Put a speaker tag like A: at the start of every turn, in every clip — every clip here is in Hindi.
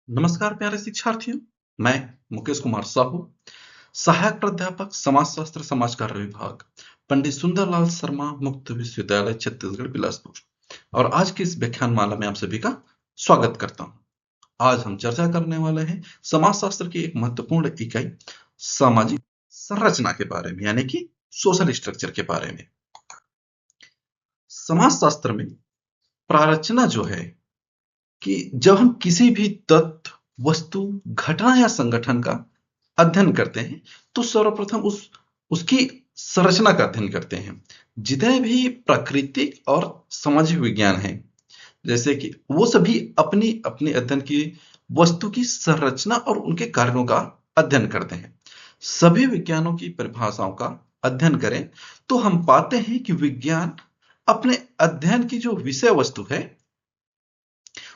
A: नमस्कार प्यारे शिक्षार्थियों। मैं मुकेश कुमार साहू, सहायक प्राध्यापक समाजशास्त्र समाज कार्य विभाग, पंडित सुंदरलाल शर्मा मुक्त विश्वविद्यालय छत्तीसगढ़ बिलासपुर। और आज की इस व्याख्यान माला में आप सभी का स्वागत करता हूं। आज हम चर्चा करने वाले हैं समाजशास्त्र की एक महत्वपूर्ण इकाई सामाजिक संरचना के बारे में, यानी कि सोशल स्ट्रक्चर के बारे में। समाजशास्त्र में प्रारचना जो है कि जब हम किसी भी तत्व, वस्तु, घटना या संगठन का अध्ययन करते हैं तो सर्वप्रथम उसकी संरचना का अध्ययन करते हैं। जितने भी प्राकृतिक और सामाजिक विज्ञान हैं, जैसे कि वो सभी अपनी अपनी अध्ययन की वस्तु की संरचना और उनके कार्यों का अध्ययन करते हैं। सभी विज्ञानों की परिभाषाओं का अध्ययन करें तो हम पाते हैं कि विज्ञान अपने अध्ययन की जो विषय वस्तु है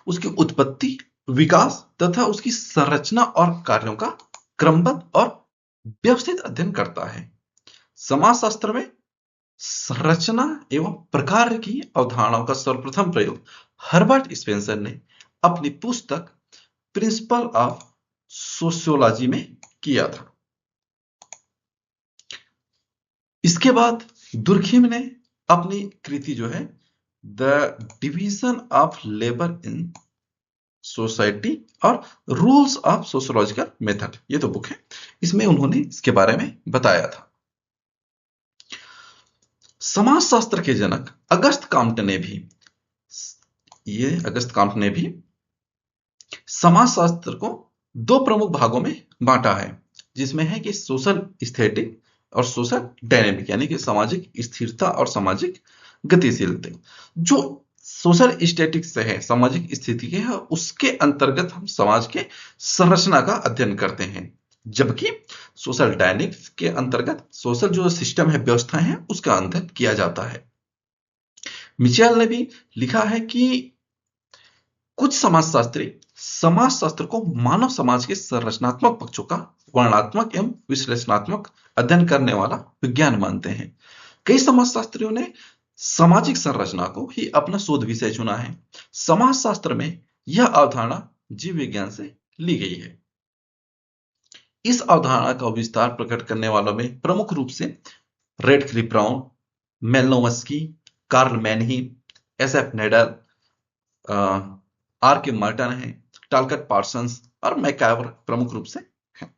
A: उसकी उत्पत्ति, विकास तथा उसकी संरचना और कार्यों का क्रमबद्ध और व्यवस्थित अध्ययन करता है। समाजशास्त्र में संरचना एवं प्रकार की अवधारणाओं का सर्वप्रथम प्रयोग हर्बर्ट स्पेंसर ने अपनी पुस्तक प्रिंसिपल ऑफ सोशियोलॉजी में किया था। इसके बाद दुर्खिम ने अपनी कृति जो है the division of labour in society और रूल्स ऑफ सोशियोलॉजिकल मेथड, ये तो बुक है, इसमें उन्होंने इसके बारे में बताया था। समाजशास्त्र के जनक अगस्त काम्ट ने भी समाजशास्त्र को दो प्रमुख भागों में बांटा है, जिसमें है कि सोशल स्थेटिक और सोशल डायनेमिक, यानी कि सामाजिक स्थिरता और सामाजिक गतिशीलता। जो सोशल स्टैटिक्स है, सामाजिक स्थिति के है, उसके अंतर्गत हम समाज के संरचना का अध्ययन करते हैं, जबकि सोशल डायनेमिक्स के अंतर्गत सोशल जो सिस्टम है, व्यवस्था है, उसका अध्ययन किया जाता है। मिचेल ने भी लिखा है कि कुछ समाजशास्त्री समाजशास्त्र को मानव समाज के संरचनात्मक पक्षों का वर्णनात्मक एवं विश्लेषणात्मक अध्ययन करने वाला विज्ञान मानते हैं। कई समाजशास्त्रियों ने सामाजिक संरचना को ही अपना शोध विषय चुना है। समाजशास्त्र में यह अवधारणा जीव विज्ञान से ली गई है। इस अवधारणा का विस्तार प्रकट करने वालों में प्रमुख रूप से Radcliffe Brown, Malinowski, Karl Mannheim, SF Nadel, R K Merton है, टालकट पार्सन्स और मैकावर प्रमुख रूप से हैं।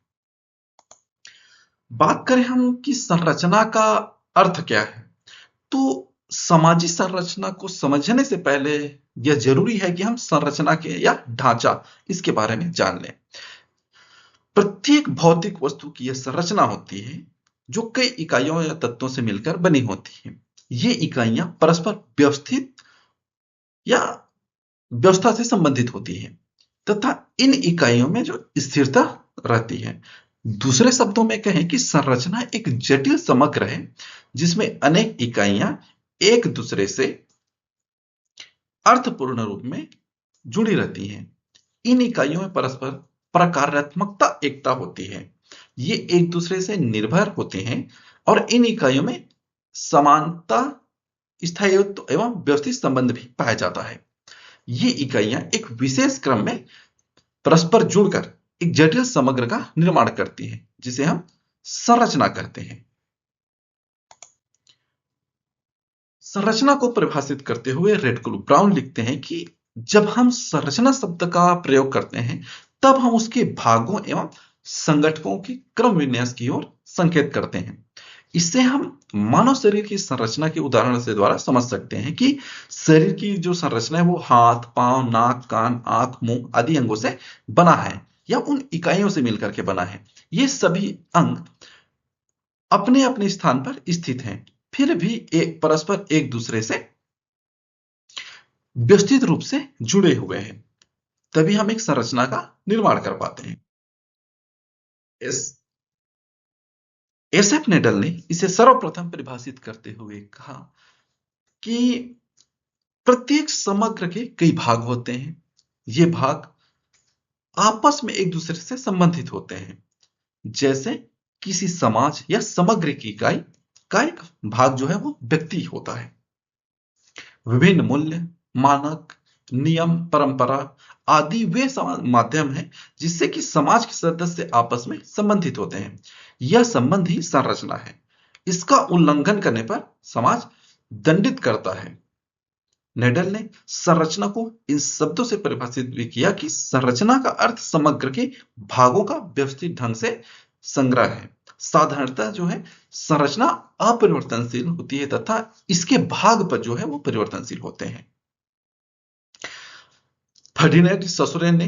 A: बात करें हम कि संरचना का अर्थ क्या है, तो सामाजिक संरचना को समझने से पहले यह जरूरी है कि हम संरचना के या ढांचा इसके बारे में जान लें। प्रत्येक भौतिक वस्तु की यह संरचना होती है जो कई इकाइयों या तत्वों से मिलकर बनी होती है। ये इकाइयां परस्पर व्यवस्थित या व्यवस्था से संबंधित होती है तथा इन इकाइयों में जो स्थिरता रहती है। दूसरे शब्दों में कहें कि संरचना एक जटिल समग्र है जिसमें अनेक इकाइयां एक दूसरे से अर्थपूर्ण रूप में जुड़ी रहती हैं। इन इकाइयों में परस्पर प्रकार्यात्मकता एकता होती है। ये एक दूसरे से निर्भर होते हैं और इन इकाइयों में समानता, स्थायित्व एवं व्यवस्थित संबंध भी पाया जाता है। ये इकाइयां एक विशेष क्रम में परस्पर जुड़कर एक जटिल समग्र का निर्माण करती हैं, जिसे हम संरचना कहते हैं। संरचना को परिभाषित करते हुए रेडक्लिफ ब्राउन लिखते हैं कि जब हम संरचना शब्द का प्रयोग करते हैं तब हम उसके भागों एवं संगठकों की क्रम विन्यास की ओर संकेत करते हैं। इससे हम मानव शरीर की संरचना के उदाहरण से द्वारा समझ सकते हैं कि शरीर की जो संरचना है वो हाथ, पांव, नाक, कान, आंख, मुंह आदि अंगों से बना है या उन इकाइयों से मिलकर के बना है। ये सभी अंग अपने अपने स्थान पर स्थित हैं, फिर भी एक परस्पर एक दूसरे से व्यवस्थित रूप से जुड़े हुए हैं, तभी हम एक संरचना का निर्माण कर पाते हैं। एसएफ नेडल ने इसे सर्वप्रथम परिभाषित करते हुए कहा कि प्रत्येक समग्र के कई भाग होते हैं। ये भाग आपस में एक दूसरे से संबंधित होते हैं। जैसे किसी समाज या समग्र की इकाई का एक भाग जो है वो व्यक्ति होता है। विभिन्न मूल्य, मानक, नियम, परंपरा आदि वे माध्यम हैं जिससे कि समाज के सदस्य आपस में संबंधित होते हैं। यह संबंध ही संरचना है। इसका उल्लंघन करने पर समाज दंडित करता है। नेडल ने संरचना को इन शब्दों से परिभाषित भी किया कि संरचना का अर्थ समग्र के भागों का व्यवस्थित ढंग से संग्रह है। साधारणतः जो है संरचना अपरिवर्तनशील होती है तथा इसके भाग पर जो है वो परिवर्तनशील होते हैं। फर्डिनेंड ससुरे ने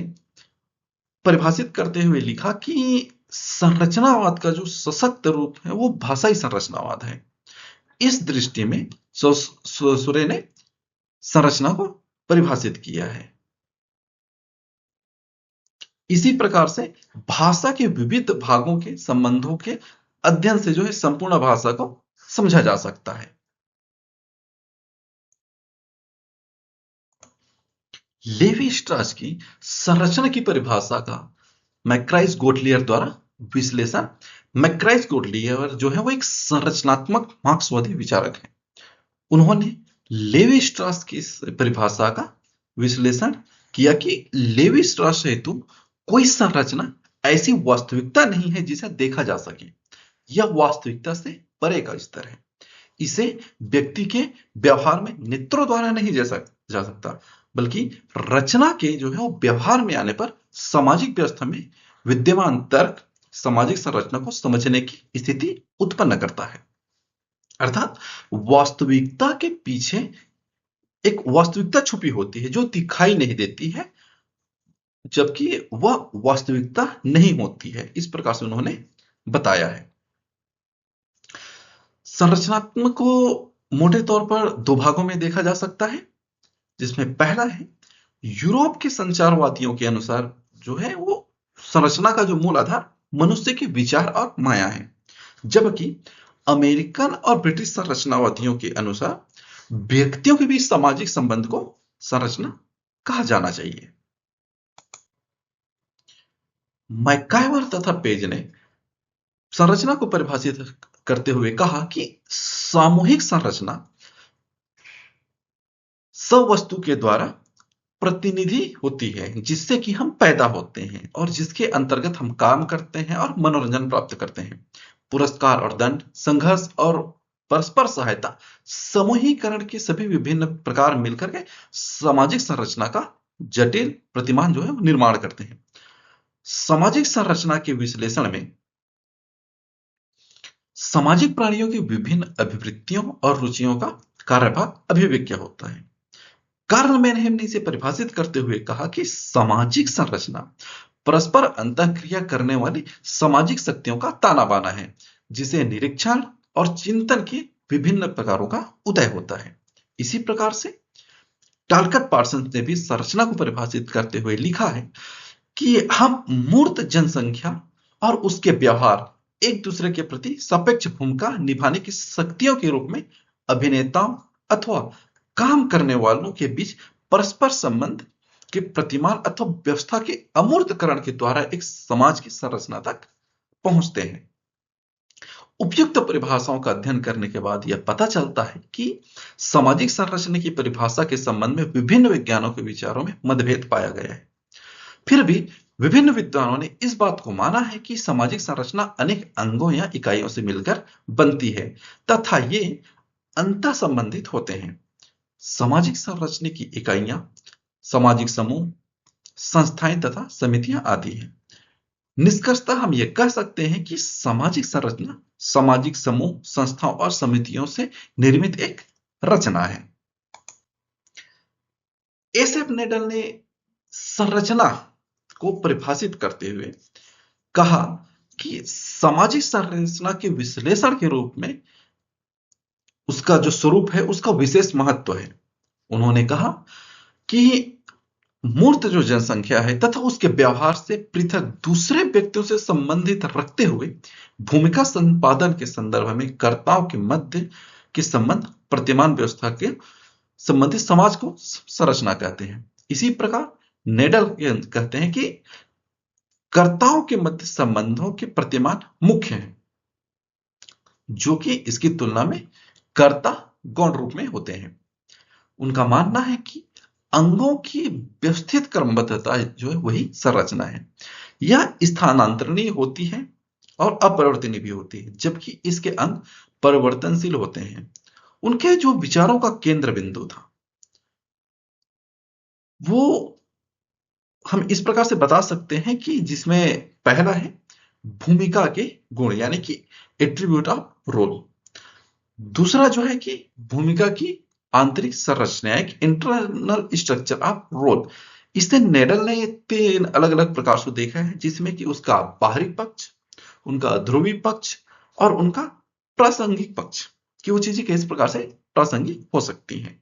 A: परिभाषित करते हुए लिखा कि संरचनावाद का जो सशक्त रूप है वो भाषाई संरचनावाद है। इस दृष्टि में ससुरे ने संरचना को परिभाषित किया है। इसी प्रकार से भाषा के विविध भागों के संबंधों के अध्ययन से जो है संपूर्ण भाषा को समझा जा सकता है। लेवी स्ट्रास की संरचना की परिभाषा का मैक्राइस गोटलियर द्वारा विश्लेषण। मैक्राइस गोटलियर जो है वो एक संरचनात्मक मार्क्सवादी विचारक है। उन्होंने लेवी स्ट्रास की परिभाषा का विश्लेषण किया कि लेवी स्ट्रास हेतु कोई संरचना ऐसी वास्तविकता नहीं है जिसे देखा जा सके। यह वास्तविकता से परे का स्तर है। इसे व्यक्ति के व्यवहार में नेत्रों द्वारा नहीं जा सकता, बल्कि रचना के जो है वो व्यवहार में आने पर सामाजिक व्यवस्था में विद्यमान तर्क सामाजिक संरचना को समझने की स्थिति उत्पन्न करता है। अर्थात वास्तविकता के पीछे एक वास्तविकता छुपी होती है जो दिखाई नहीं देती है, जबकि वह वास्तविकता नहीं होती है। इस प्रकार से उन्होंने बताया है। संरचनात्मक को मोटे तौर पर दो भागों में देखा जा सकता है, जिसमें पहला है यूरोप के संचारवादियों के अनुसार जो है वो संरचना का जो मूल आधार मनुष्य के विचार और माया है, जबकि अमेरिकन और ब्रिटिश संरचनावादियों के अनुसार व्यक्तियों के बीच सामाजिक संबंध को संरचना कहा जाना चाहिए। मैकाइवर तथा पेज ने संरचना को परिभाषित करते हुए कहा कि सामूहिक संरचना सवस्तु के द्वारा प्रतिनिधि होती है जिससे कि हम पैदा होते हैं और जिसके अंतर्गत हम काम करते हैं और मनोरंजन प्राप्त करते हैं। पुरस्कार और दंड, संघर्ष और परस्पर सहायता, समूहीकरण के सभी विभिन्न प्रकार मिलकर के सामाजिक संरचना का जटिल प्रतिमान जो है वो निर्माण करते हैं। सामाजिक संरचना के विश्लेषण में सामाजिक प्राणियों की विभिन्न अभिवृत्तियों और रुचियों का कार्यभाग अभिव्यक्त होता है। कार्ल मैनहेम ने इसे परिभाषित करते हुए कहा कि सामाजिक संरचना परस्पर अंतःक्रिया करने वाली सामाजिक शक्तियों का ताना बाना है, जिसे निरीक्षण और चिंतन के विभिन्न प्रकारों का उदय होता है। इसी प्रकार से टालकट पार्सन ने भी संरचना को परिभाषित करते हुए लिखा है कि हम मूर्त जनसंख्या और उसके व्यवहार एक दूसरे के प्रति सापेक्ष भूमिका निभाने की शक्तियों के रूप में अभिनेताओं अथवा काम करने वालों के बीच परस्पर संबंध के प्रतिमान अथवा व्यवस्था के अमूर्तकरण के द्वारा एक समाज की संरचना तक पहुंचते हैं। उपयुक्त परिभाषाओं का अध्ययन करने के बाद यह पता चलता है कि सामाजिक संरचना की परिभाषा के संबंध में विभिन्न विज्ञानों के विचारों में मतभेद पाया गया है। फिर भी विभिन्न विद्वानों ने इस बात को माना है कि सामाजिक संरचना अनेक अंगों या इकाइयों से मिलकर बनती है तथा ये अंतः संबंधित होते हैं। सामाजिक संरचना की इकाइयां सामाजिक समूह, संस्थाएं तथा समितियां आदि हैं। निष्कर्षतः हम यह कह सकते हैं कि सामाजिक संरचना सामाजिक समूह, संस्थाओं और समितियों से निर्मित एक रचना है। एसएफ नेडल ने संरचना को परिभाषित करते हुए कहा कि सामाजिक संरचना के विश्लेषण के रूप में उसका जो स्वरूप है उसका विशेष महत्व है। उन्होंने कहा कि मूर्त जो जनसंख्या है तथा उसके व्यवहार से पृथक दूसरे व्यक्तियों से संबंधित रखते हुए भूमिका संपादन के संदर्भ में कर्ताओं के मध्य के संबंध प्रतिमान व्यवस्था के संबंधित समाज को संरचना कहते हैं। इसी प्रकार नेडल कहते हैं कि कर्ताओं के मध्य संबंधों के प्रतिमान मुख्य हैं, जो कि इसकी तुलना में कर्ता गौण रूप में होते हैं। उनका मानना है कि अंगों की व्यवस्थित क्रमबद्धता जो है वही संरचना है। यह स्थानांतरणीय होती है और अपरिवर्तनीय भी होती है, जबकि इसके अंग परिवर्तनशील होते हैं। उनके जो विचारों का केंद्र बिंदु था वो हम इस प्रकार से बता सकते हैं कि जिसमें पहला है भूमिका के गुण यानी कि एट्रीब्यूट ऑफ रोल। दूसरा जो है कि भूमिका की आंतरिक संरचना एक इंटरनल स्ट्रक्चर ऑफ रोल। इसे नेडल ने 3 अलग-अलग प्रकार से देखा है, जिसमें कि उसका बाहरी पक्ष, उनका ध्रुवी पक्ष और उनका प्रासंगिक पक्ष, कि वो चीजें किस प्रकार से प्रासंगिक हो सकती हैं।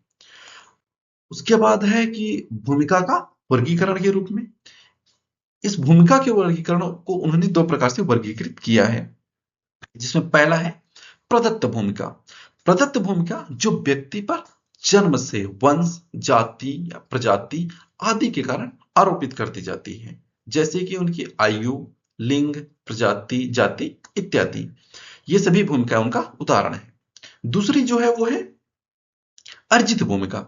A: उसके बाद है कि भूमिका का वर्गीकरण के रूप में, इस भूमिका के वर्गीकरण को उन्होंने 2 प्रकार से वर्गीकृत किया है, जिसमें पहला है प्रदत्त भूमिका। प्रदत्त भूमिका जो व्यक्ति पर जन्म से वंश, जाति या प्रजाति आदि के कारण आरोपित कर दी जाती है, जैसे कि उनकी आयु, लिंग, प्रजाति, जाति इत्यादि। ये सभी भूमिका उनका उदाहरण है। दूसरी जो है वो है अर्जित भूमिका।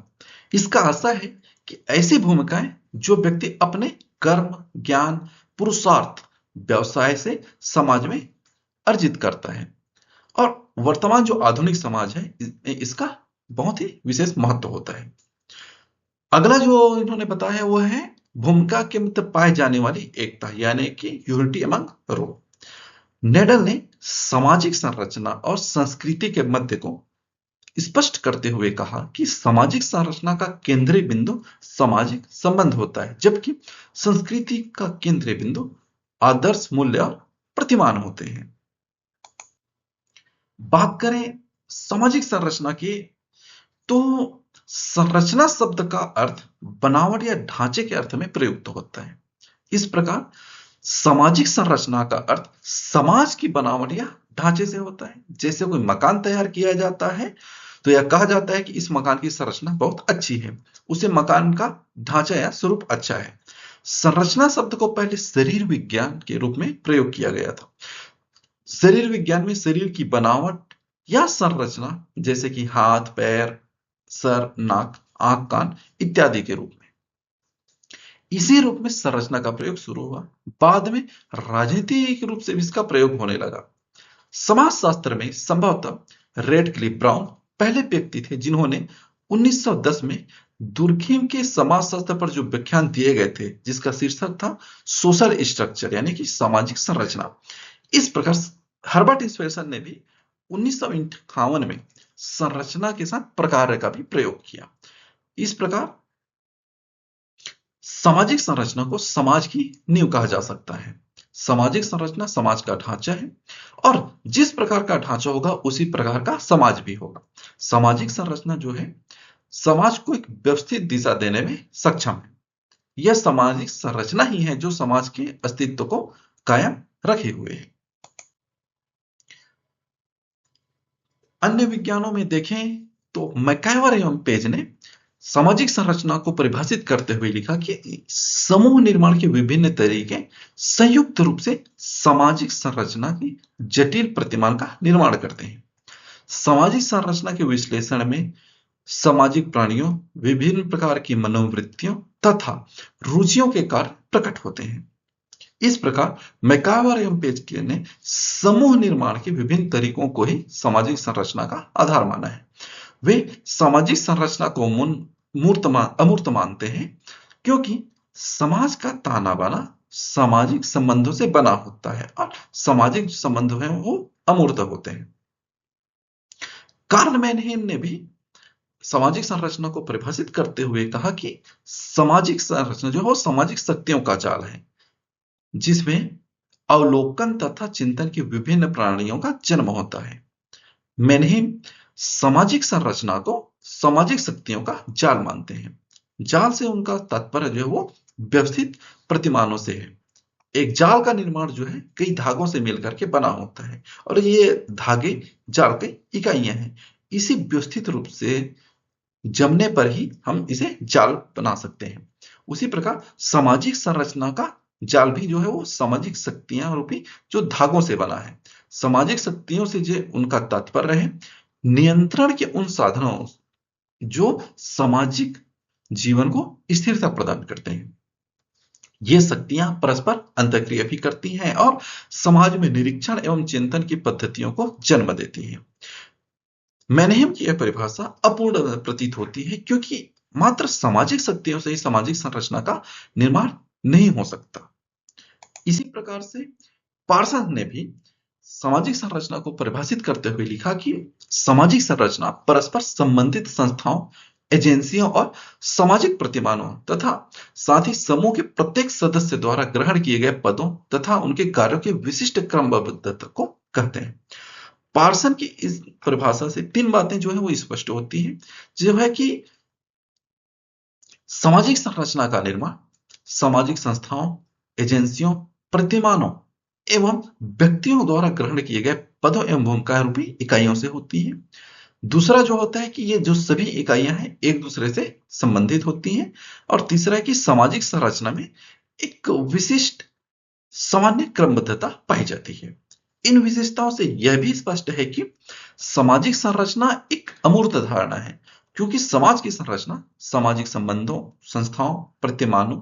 A: इसका आशा है कि ऐसी भूमिकाएं जो व्यक्ति अपने कर्म, ज्ञान, पुरुषार्थ, व्यवसाय से समाज में अर्जित करता है। और वर्तमान जो आधुनिक समाज है इसका बहुत ही विशेष महत्व होता है। अगला जो इन्होंने बताया वो है भूमिका के मध्य पाए जाने वाली एकता यानी कि यूनिटी अमंग रोल। नेडल ने सामाजिक संरचना और संस्कृति के मध्य को स्पष्ट करते हुए कहा कि सामाजिक संरचना का केंद्रीय बिंदु सामाजिक संबंध होता है, जबकि संस्कृति का केंद्रीय बिंदु आदर्श मूल्य और प्रतिमान होते हैं। बात करें सामाजिक संरचना की, तो संरचना शब्द का अर्थ बनावट या ढांचे के अर्थ में प्रयुक्त होता है। इस प्रकार सामाजिक संरचना का अर्थ समाज की बनावट या ढांचे से होता है। जैसे कोई मकान तैयार किया जाता है तो यह कहा जाता है कि इस मकान की संरचना बहुत अच्छी है, उसे मकान का ढांचा या स्वरूप अच्छा है। संरचना शब्द को पहले शरीर विज्ञान के रूप में प्रयोग किया गया था। शरीर विज्ञान में शरीर की बनावट या संरचना जैसे कि हाथ, पैर, सर, नाक, आंख, कान इत्यादि के रूप में, इसी रूप में संरचना का प्रयोग शुरू हुआ। बाद में राजनीतिक रूप से भी इसका प्रयोग होने लगा। समाजशास्त्र में संभवतः रेडक्लिफ ब्राउन पहले व्यक्ति थे जिन्होंने 1910 में दुर्खिम के समाजशास्त्र पर जो व्याख्यान दिए गए थे, जिसका शीर्षक था सोशल स्ट्रक्चर यानी कि सामाजिक संरचना। इस प्रकार हर्बर्ट स्पेंसर ने भी 1958 में संरचना के साथ प्रकार का भी प्रयोग किया। इस प्रकार सामाजिक संरचना को समाज की नींव कहा जा सकता है। सामाजिक संरचना समाज का ढांचा है और जिस प्रकार का ढांचा होगा उसी प्रकार का समाज भी होगा। सामाजिक संरचना जो है समाज को एक व्यवस्थित दिशा देने में सक्षम है। यह सामाजिक संरचना ही है जो समाज के अस्तित्व को कायम रखे हुए है। अन्य विज्ञानों में देखें तो मैकाइवर एवं पेज ने सामाजिक संरचना को परिभाषित करते हुए लिखा कि समूह निर्माण के विभिन्न तरीके संयुक्त रूप से सामाजिक संरचना की जटिल प्रतिमान का निर्माण करते हैं। सामाजिक संरचना के विश्लेषण में सामाजिक प्राणियों, विभिन्न प्रकार की मनोवृत्तियों तथा रुचियों के कार्य प्रकट होते हैं। इस प्रकार मैकाइवर एवं पेज ने समूह निर्माण के विभिन्न तरीकों को ही सामाजिक संरचना का आधार माना है। वे सामाजिक संरचना को अमूर्त मानते हैं क्योंकि समाज का ताना बाना सामाजिक संबंधों से बना होता है और सामाजिक संबंध है वो अमूर्त होते हैं। कार्ल मैनहेम ने भी सामाजिक संरचना को परिभाषित करते हुए कहा कि सामाजिक संरचना जो है सामाजिक शक्तियों का जाल है, जिसमें अवलोकन तथा चिंतन की विभिन्न प्राणियों का जन्म होता है। मैनहेम सामाजिक संरचना को सामाजिक शक्तियों का जाल मानते हैं। जाल से उनका तात्पर्य जो है वो व्यवस्थित प्रतिमानों से है। एक जाल का निर्माण जो है कई धागों से मिलकर के बना होता है और ये धागे जाल की इकाइयां हैं। इसी व्यवस्थित रूप से जमने पर ही हम इसे जाल बना सकते हैं। उसी प्रकार सामाजिक संरचना का जाल भी जो है वो सामाजिक शक्तियां रूपी जो धागों से बना है। सामाजिक शक्तियों से जो उनका तात्पर्य है नियंत्रण के उन साधनों जो सामाजिक जीवन को स्थिरता प्रदान करते हैं। ये शक्तियां परस्पर अंतःक्रिया भी करती हैं और समाज में निरीक्षण एवं चिंतन की पद्धतियों को जन्म देती हैं। मैनहेम की यह परिभाषा अपूर्ण प्रतीत होती है, क्योंकि मात्र सामाजिक शक्तियों से ही सामाजिक संरचना का निर्माण नहीं हो सकता। इसी प्रकार से पार्सन ने भी सामाजिक संरचना को परिभाषित करते हुए लिखा कि सामाजिक संरचना परस्पर संबंधित संस्थाओं, एजेंसियों और सामाजिक प्रतिमानों तथा साथ ही समूह के प्रत्येक सदस्य द्वारा ग्रहण किए गए पदों तथा उनके कार्यों के विशिष्ट क्रमबद्धता को कहते हैं। पार्सन की इस परिभाषा से तीन बातें जो है वो स्पष्ट होती हैं, जो है कि सामाजिक संरचना का निर्माण सामाजिक संस्थाओं, एजेंसियों, प्रतिमानों एवं व्यक्तियों द्वारा ग्रहण किए गए पदों एवं भूमिका रूपी इकाइयों से होती है। दूसरा जो होता है कि ये जो सभी इकाइयां हैं एक दूसरे से संबंधित होती हैं। और तीसरा है कि सामाजिक संरचना में एक विशिष्ट सामान्य क्रमबद्धता पाई जाती है। इन विशेषताओं से यह भी स्पष्ट है कि सामाजिक संरचना एक अमूर्त धारणा है, क्योंकि समाज की संरचना सामाजिक संबंधों, संस्थाओं, प्रतिमानों,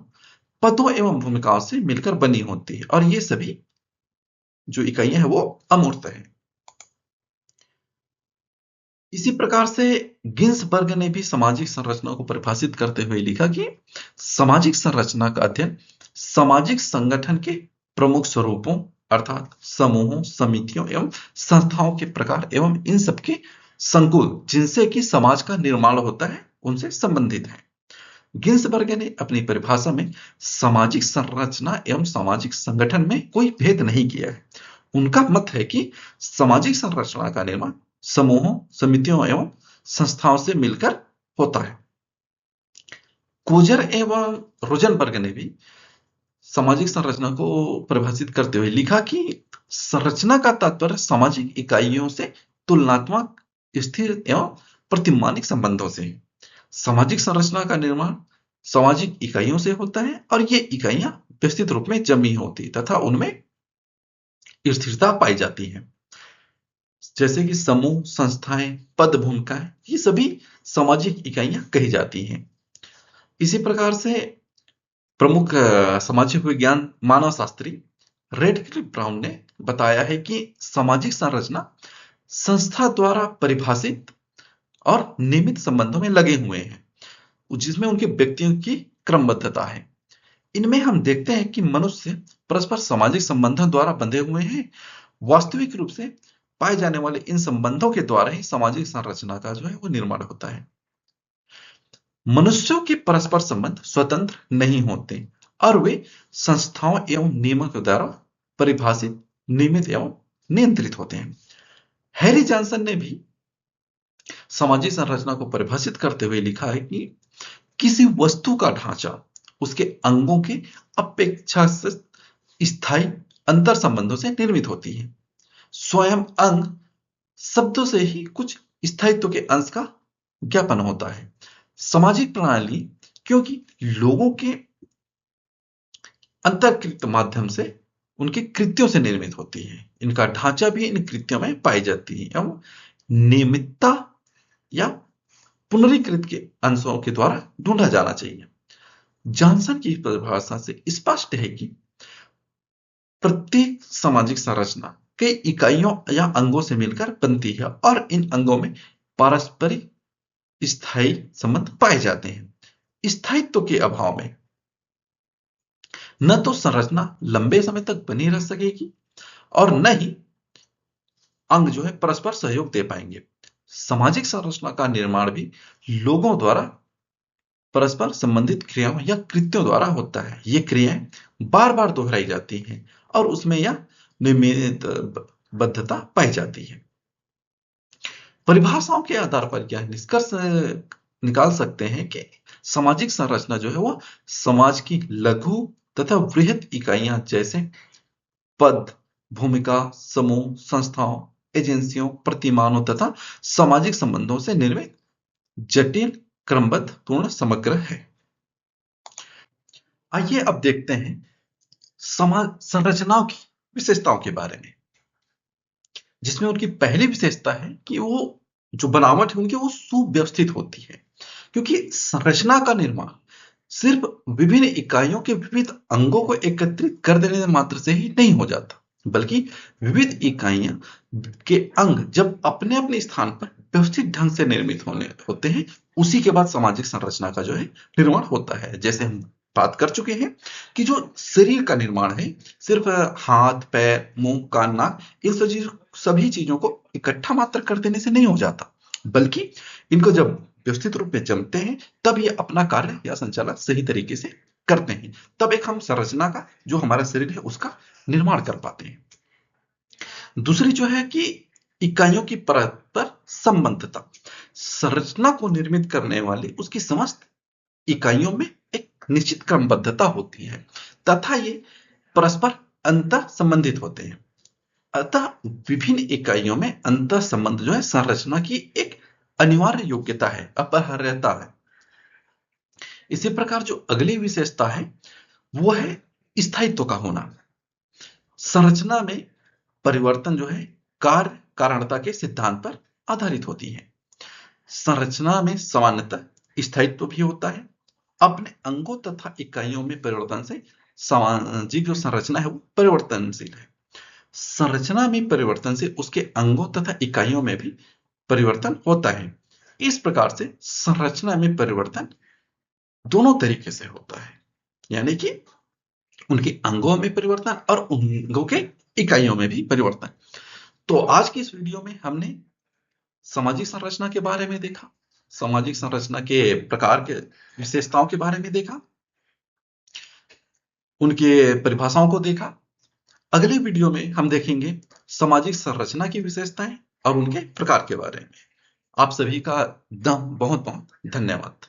A: पदों एवं भूमिकाओं से मिलकर बनी होती है और ये सभी जो इकाइयां हैं वो अमूर्त है। इसी प्रकार से गिन्सबर्ग ने भी सामाजिक संरचना को परिभाषित करते हुए लिखा कि सामाजिक संरचना का अध्ययन सामाजिक संगठन के प्रमुख स्वरूपों अर्थात समूहों, समितियों एवं संस्थाओं के प्रकार एवं इन सबके संकुल जिनसे कि समाज का निर्माण होता है उनसे संबंधित है। गिन्सबर्ग ने अपनी परिभाषा में सामाजिक संरचना एवं सामाजिक संगठन में कोई भेद नहीं किया है। उनका मत है कि सामाजिक संरचना का निर्माण समूहों, समितियों एवं संस्थाओं से मिलकर होता है। कोजर एवं रोजनबर्ग ने भी सामाजिक संरचना को परिभाषित करते हुए लिखा कि संरचना का तात्पर्य सामाजिक इकाइयों से तुलनात्मक, स्थिर एवं प्रतिमानिक संबंधों से है। सामाजिक संरचना का निर्माण सामाजिक इकाइयों से होता है और ये इकाइयां व्यवस्थित रूप में जमी होती तथा उनमें स्थिरता पाई जाती है। जैसे कि समूह, संस्थाएं, पद, भूमिकाएं, ये सभी सामाजिक इकाइयां कही जाती हैं। इसी प्रकार से प्रमुख सामाजिक विज्ञान मानव शास्त्री रेडक्लिफ ब्राउन ने बताया है कि सामाजिक संरचना संस्था द्वारा परिभाषित और नियमित संबंधों में लगे हुए हैं, जिसमें उनके व्यक्तियों की क्रमबद्धता है। इनमें हम देखते हैं कि मनुष्य परस्पर सामाजिक संबंधों द्वारा बंधे हुए हैं। वास्तविक रूप से पाए जाने वाले इन संबंधों के द्वारा ही सामाजिक संरचना का जो है वो निर्माण होता है। मनुष्यों के परस्पर संबंध स्वतंत्र नहीं होते और वे संस्थाओं एवं नियमों के द्वारा परिभाषित, नियमित एवं नियंत्रित होते हैं। हैरी जॉनसन ने भी सामाजिक संरचना को परिभाषित करते हुए लिखा है कि किसी वस्तु का ढांचा उसके अंगों के अपेक्षाकृत स्थायी अंतर संबंधों से निर्मित होती है। स्वयं अंग शब्दों से ही कुछ स्थायित्व के अंश का ज्ञापन होता है। सामाजिक प्रणाली क्योंकि लोगों के अंतर्कृत माध्यम से उनके कृत्यों से निर्मित होती है, इनका ढांचा भी इन कृत्यों में पाई जाती है एवं नियमितता या पुनरीकृत के अंशों के द्वारा ढूंढा जाना चाहिए। जॉनसन की परिभाषा से स्पष्ट है कि प्रत्येक सामाजिक संरचना कई इकाइयों या अंगों से मिलकर बनती है और इन अंगों में पारस्परिक स्थायी संबंध पाए जाते हैं। स्थायित्व के अभाव में न तो संरचना लंबे समय तक बनी रह सकेगी और न ही अंग जो है परस्पर सहयोग दे पाएंगे। सामाजिक संरचना का निर्माण भी लोगों द्वारा परस्पर संबंधित क्रियाओं या कृत्यों द्वारा होता है। ये क्रियाएं बार बार दोहराई जाती हैं और उसमें यह नियमित बद्धता पाई जाती है। परिभाषाओं के आधार पर यह निष्कर्ष निकाल सकते हैं कि सामाजिक संरचना जो है वो समाज की लघु तथा वृहद इकाइयां जैसे पद, भूमिका, समूह, संस्थाओं, एजेंसियों, प्रतिमानों तथा सामाजिक संबंधों से निर्मित जटिल, क्रमबद्ध, पूर्ण समग्र है। आइए अब देखते हैं समाज संरचनाओं की विशेषताओं के बारे में, जिसमें उनकी पहली विशेषता है कि वो जो बनावट है उनकी वो सुव्यवस्थित होती है। क्योंकि संरचना का निर्माण सिर्फ विभिन्न इकाइयों के विविध अंगों को एकत्रित कर देने मात्र से ही नहीं हो जाता, बल्कि विविध इकाइयां के अंग जब अपने अपने स्थान पर व्यवस्थित ढंग से निर्मित होने होते हैं, उसी के बाद सामाजिक संरचना का जो है निर्माण होता है। जैसे हम बात कर चुके हैं कि जो शरीर का निर्माण है सिर्फ हाथ, पैर, मुंह, कान, नाक, इन सभी चीजों को इकट्ठा मात्र कर देने से नहीं हो जाता, बल्कि इनको जब व्यवस्थित रूप में जमते हैं तब ये अपना कार्य या संचालन सही तरीके से करते हैं। तब एक हम संरचना का, जो हमारा शरीर है, उसका निर्माण कर पाते हैं। दूसरी जो है कि इकाइयों की परस्पर संबंधता। संरचना को निर्मित करने वाली उसकी समस्त इकाइयों में एक निश्चित क्रमबद्धता होती है तथा ये परस्पर अंतर संबंधित होते हैं। अतः विभिन्न इकाइयों में अंतर संबंध जो है संरचना की एक अनिवार्य योग्यता है, अपरिहार्यता है। इसी प्रकार जो अगली विशेषता है वो है स्थायित्व का होना। संरचना में परिवर्तन जो है कार्य कारणता के सिद्धांत पर आधारित होती है। संरचना में सामान्यतः स्थायित्व भी होता है। अपने अंगों तथा इकाइयों में परिवर्तन से सामाजिक जो संरचना है वो परिवर्तनशील है। संरचना में परिवर्तन से उसके अंगों तथा इकाइयों में भी परिवर्तन होता है। इस प्रकार से संरचना में परिवर्तन दोनों तरीके से होता है, यानी कि उनके अंगों में परिवर्तन और अंगों के इकाइयों में भी परिवर्तन। तो आज की इस वीडियो में हमने सामाजिक संरचना के बारे में देखा, सामाजिक संरचना के प्रकार के विशेषताओं के बारे में देखा, उनके परिभाषाओं को देखा। अगले वीडियो में हम देखेंगे सामाजिक संरचना की विशेषताएं और उनके प्रकार के बारे में। आप सभी का बहुत बहुत धन्यवाद।